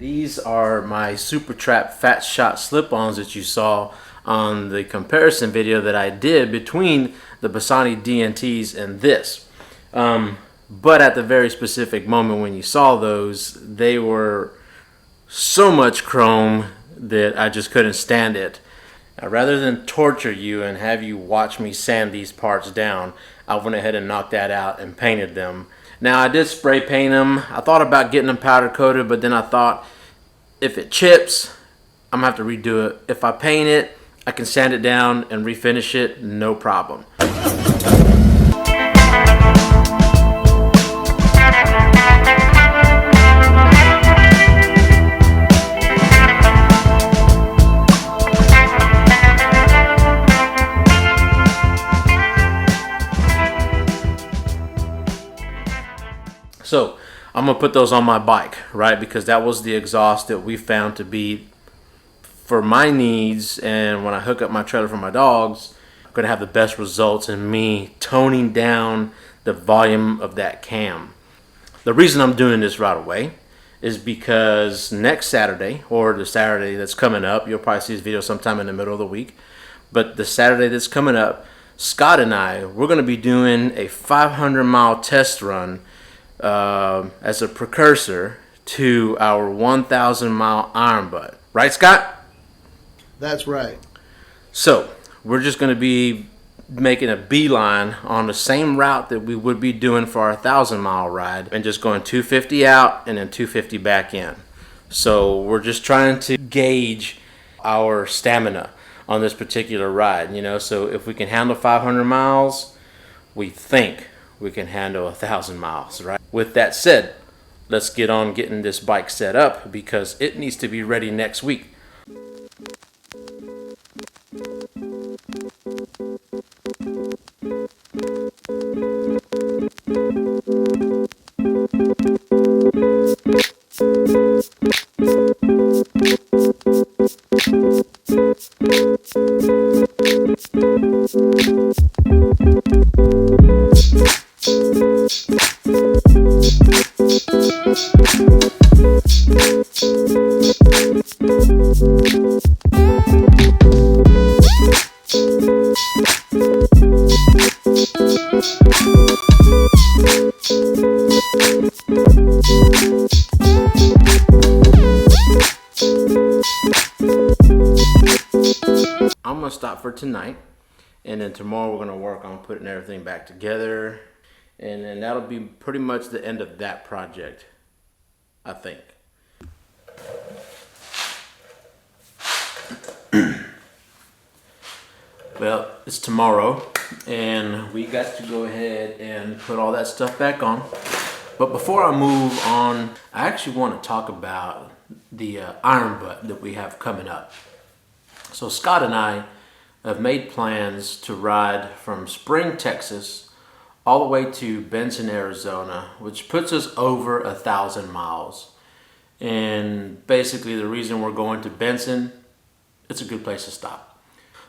These are my Super Trap Fat Shot slip-ons that you saw on the comparison video that I did between the Bassani DNTs and this. But at the very specific moment when you saw those, they were so much chrome that I just couldn't stand it. Now, rather than torture you and have you watch me sand these parts down, I went ahead and knocked that out and painted them. Now, I did spray paint them. I thought about getting them powder coated, but then I thought if it chips, I'm gonna have to redo it. If I paint it, I can sand it down and refinish it, no problem. So I'm gonna put those on my bike, right? Because that was the exhaust that we found to be for my needs, and when I hook up my trailer for my dogs, I'm gonna have the best results in me toning down the volume of that cam. The reason I'm doing this right away is because next Saturday, or the Saturday that's coming up, you'll probably see this video sometime in the middle of the week, but the Saturday that's coming up, Scott and I, we're gonna be doing a 500-mile test run as a precursor to our 1,000-mile ironbutt. Right, Scott? That's right. So we're just going to be making a beeline on the same route that we would be doing for our 1,000-mile ride, and just going 250 out and then 250 back in. So we're just trying to gauge our stamina on this particular ride, you know. So if we can handle 500 miles, we think we can handle 1,000 miles, right? With that said, let's get on getting this bike set up because it needs to be ready next week. I'm gonna stop for tonight, and then tomorrow we're gonna work on putting everything back together, and then that'll be pretty much the end of that project, I think. Well, it's tomorrow, and we got to go ahead and put all that stuff back on. But before I move on, I actually want to talk about the ironbutt that we have coming up. So Scott and I have made plans to ride from Spring, Texas, all the way to Benson, Arizona, which puts us over 1,000 miles. And basically the reason we're going to Benson, it's a good place to stop.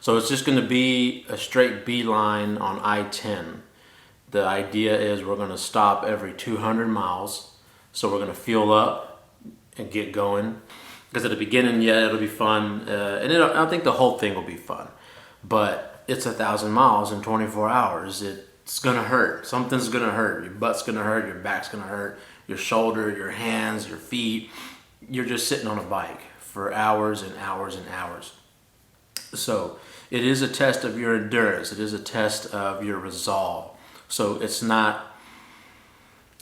So it's just going to be a straight beeline on I-10. The idea is we're going to stop every 200 miles. So we're going to fuel up and get going. Because at the beginning, yeah, it'll be fun. And I don't think the whole thing will be fun. But it's 1,000 miles in 24 hours. It's going to hurt. Something's going to hurt. Your butt's going to hurt. Your back's going to hurt. Your shoulder, your hands, your feet. You're just sitting on a bike for hours and hours and hours. So it is a test of your endurance. It is a test of your resolve. So it's not,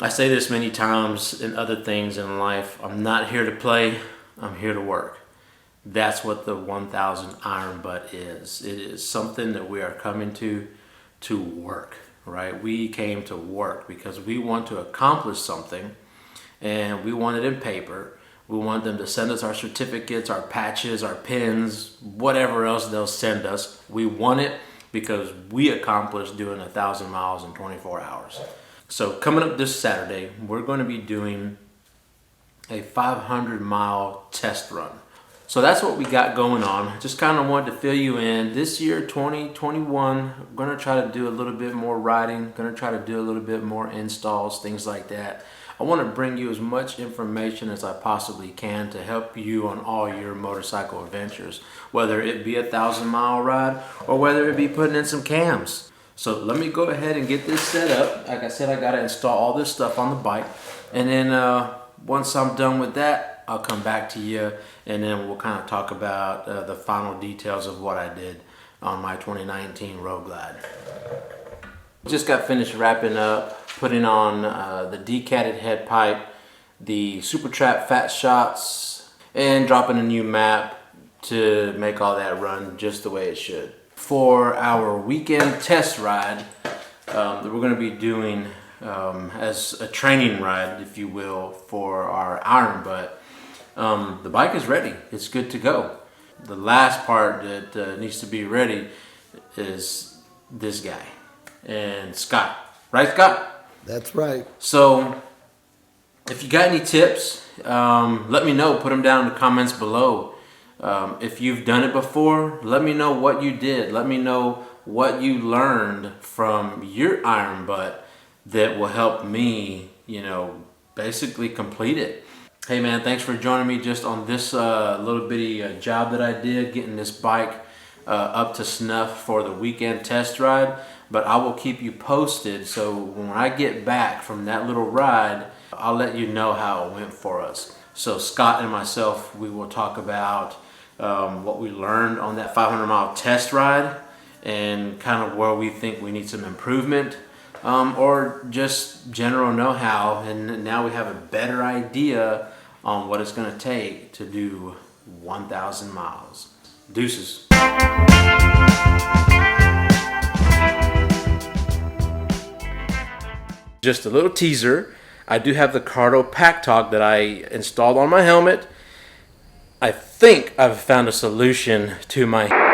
I say this many times in other things in life, I'm not here to play, I'm here to work. That's what the 1,000 ironbutt is. It is something that we are coming to work, right? We came to work because we want to accomplish something, and we want it in paper. We want them to send us our certificates, our patches, our pins, whatever else they'll send us. We want it because we accomplished doing 1,000 miles in 24 hours. So coming up this Saturday, we're going to be doing a 500-mile test run. So that's what we got going on. Just kind of wanted to fill you in. This year, 2021, I'm going to try to do a little bit more riding, going to try to do a little bit more installs, things like that. I want to bring you as much information as I possibly can to help you on all your motorcycle adventures, whether it be a 1,000-mile ride or whether it be putting in some cams. So let me go ahead and get this set up. Like I said, I got to install all this stuff on the bike, and then once I'm done with that, I'll come back to you, and then we'll kind of talk about the final details of what I did on my 2019 Road Glide. Just got finished wrapping up, putting on the decatted head pipe, the Super Trap fat shots, and dropping a new map to make all that run just the way it should. For our weekend test ride that we're going to be doing as a training ride, if you will, for our ironbutt, the bike is ready. It's good to go. The last part that needs to be ready is this guy and Scott. Right, Scott? That's right. So if you got any tips, let me know. Put them down in the comments below. If you've done it before, let me know what you did. Let me know what you learned from your ironbutt that will help me, basically complete it. Hey man, thanks for joining me just on this little bitty job that I did, getting this bike up to snuff for the weekend test ride. But I will keep you posted, so when I get back from that little ride, I'll let you know how it went for us. So Scott and myself, we will talk about what we learned on that 500-mile test ride and kind of where we think we need some improvement, or just general know-how, and now we have a better idea on what it's going to take to do 1,000 miles. Deuces. Just a little teaser. I do have the Cardo Pack Talk that I installed on my helmet. I think I've found a solution to my